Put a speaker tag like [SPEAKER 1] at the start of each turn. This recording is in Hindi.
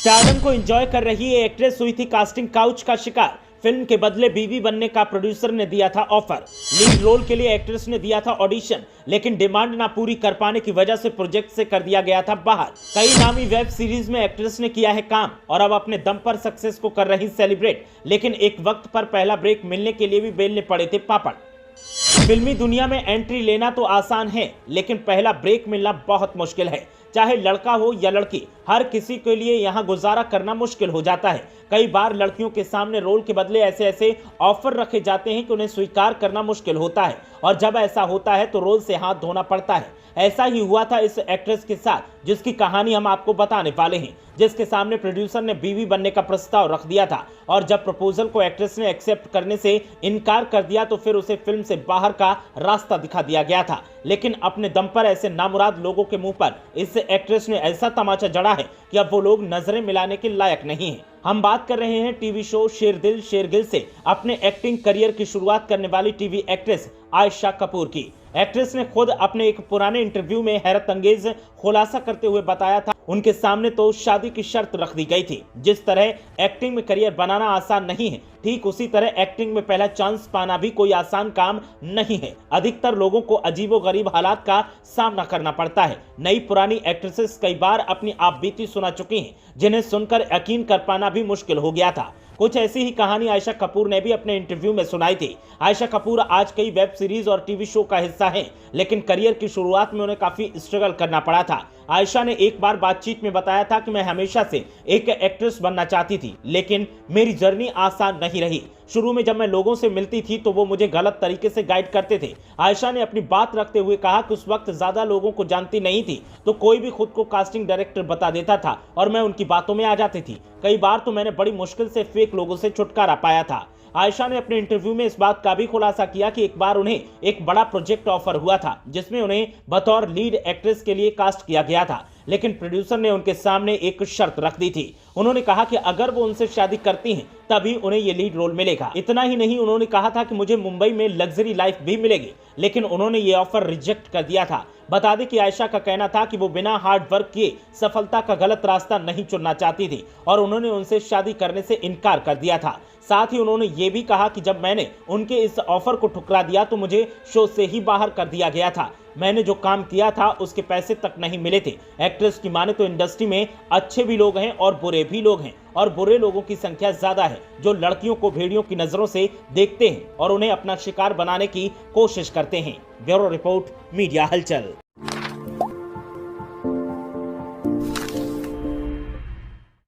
[SPEAKER 1] स्टारडम को एंजॉय कर रही ये एक्ट्रेस हुई थी कास्टिंग काउच का शिकार। फिल्म के बदले बीवी बनने का प्रोड्यूसर ने दिया था ऑफर। लीड रोल के लिए एक्ट्रेस ने दिया था ऑडिशन, लेकिन डिमांड ना पूरी कर पाने की वजह से प्रोजेक्ट से कर दिया गया था बाहर। कई नामी वेब सीरीज में एक्ट्रेस ने किया है काम और अब अपने दम पर सक्सेस को कर रही सेलिब्रेट, लेकिन एक वक्त पर पहला ब्रेक मिलने के लिए भी बेलने पड़े थे पापड़। फिल्मी दुनिया में एंट्री लेना तो आसान है, लेकिन पहला ब्रेक मिलना बहुत मुश्किल है। चाहे लड़का हो या लड़की, हर किसी के लिए यहाँ गुजारा करना मुश्किल हो जाता है। कई बार लड़कियों के सामने रोल के बदले ऐसे ऐसे ऑफर रखे जाते हैं कि उन्हें स्वीकार करना मुश्किल होता है, और जब ऐसा होता है तो रोल से हाथ धोना पड़ता है। ऐसा ही हुआ था इस एक्ट्रेस के साथ, जिसकी कहानी हम आपको बताने वाले हैं, जिसके सामने प्रोड्यूसर ने बीवी बनने का प्रस्ताव रख दिया था, और जब प्रपोजल को एक्ट्रेस ने एक्सेप्ट करने से इनकार कर दिया तो फिर उसे फिल्म से बाहर का रास्ता दिखा दिया गया था। लेकिन अपने दम पर ऐसे नामुराद लोगों के मुंह पर इस एक्ट्रेस ने ऐसा तमाचा जड़ा है कि अब वो लोग नजरें मिलाने के लायक नहीं हैं। हम बात कर रहे हैं टीवी शो शेरदिल शेरगिल से अपने एक्टिंग करियर की शुरुआत करने वाली टीवी एक्ट्रेस आयशा कपूर की। एक्ट्रेस ने खुद अपने एक पुराने इंटरव्यू में हैरत अंगेज खुलासा करते हुए बताया था, उनके सामने तो शादी की शर्त रख दी गई थी। जिस तरह एक्टिंग में करियर बनाना आसान नहीं है, ठीक उसी तरह एक्टिंग में पहला चांस पाना भी कोई आसान काम नहीं है। अधिकतर लोगों को अजीबोगरीब हालात का सामना करना पड़ता है। नई पुरानी एक्ट्रेसेस कई बार अपनी आपबीती सुना चुकी हैं, जिन्हें सुनकर यकीन कर पाना भी मुश्किल हो गया था। कुछ ऐसी ही कहानी आयशा कपूर ने भी अपने इंटरव्यू में सुनाई थी। आयशा कपूर आज कई वेब सीरीज और टीवी शो का हिस्सा हैं, लेकिन करियर की शुरुआत में उन्हें काफी स्ट्रगल करना पड़ा था। आयशा ने एक बार बातचीत में बताया था कि मैं हमेशा से एक एक्ट्रेस बनना चाहती थी, लेकिन मेरी जर्नी आसान नहीं रही। शुरू में जब मैं लोगों से मिलती थी तो वो मुझे गलत तरीके से गाइड करते थे। आयशा ने अपनी बात रखते हुए कहा कि उस वक्त ज्यादा लोगों को जानती नहीं थी, तो कोई भी खुद को कास्टिंग डायरेक्टर बता देता था और मैं उनकी बातों में आ जाती थी। कई बार तो मैंने बड़ी मुश्किल से फेक लोगों से छुटकारा पाया था। आयशा ने अपने इंटरव्यू में इस बात का भी खुलासा किया कि एक बार उन्हें एक बड़ा प्रोजेक्ट ऑफर हुआ था, जिसमें उन्हें बतौर लीड एक्ट्रेस के लिए कास्ट किया गया था, लेकिन प्रोड्यूसर ने उनके सामने एक शर्त रख दी थी। उन्होंने कहा कि अगर वो उनसे शादी करती हैं तभी उन्हें ये लीड रोल मिलेगा। इतना ही नहीं, उन्होंने कहा था कि मुझे मुंबई में लग्जरी लाइफ भी मिलेगी, लेकिन उन्होंने ये ऑफर रिजेक्ट कर दिया था। बता दें कि आयशा का कहना था कि वो बिना हार्ड वर्क किए सफलता का गलत रास्ता नहीं चुनना चाहती थी, और उन्होंने उनसे शादी करने से इनकार कर दिया था। साथ ही उन्होंने ये भी कहा कि जब मैंने उनके इस ऑफर को ठुकरा दिया तो मुझे शो से ही बाहर कर दिया गया था। मैंने जो काम किया था उसके पैसे तक नहीं मिले थे। एक्ट्रेस की माने तो इंडस्ट्री में अच्छे भी लोग हैं और बुरे भी लोग हैं, और बुरे लोगों की संख्या ज्यादा है, जो लड़कियों को भेड़ियों की नजरों से देखते हैं और उन्हें अपना शिकार बनाने की कोशिश करते हैं। ब्यूरो रिपोर्ट, मीडिया हलचल।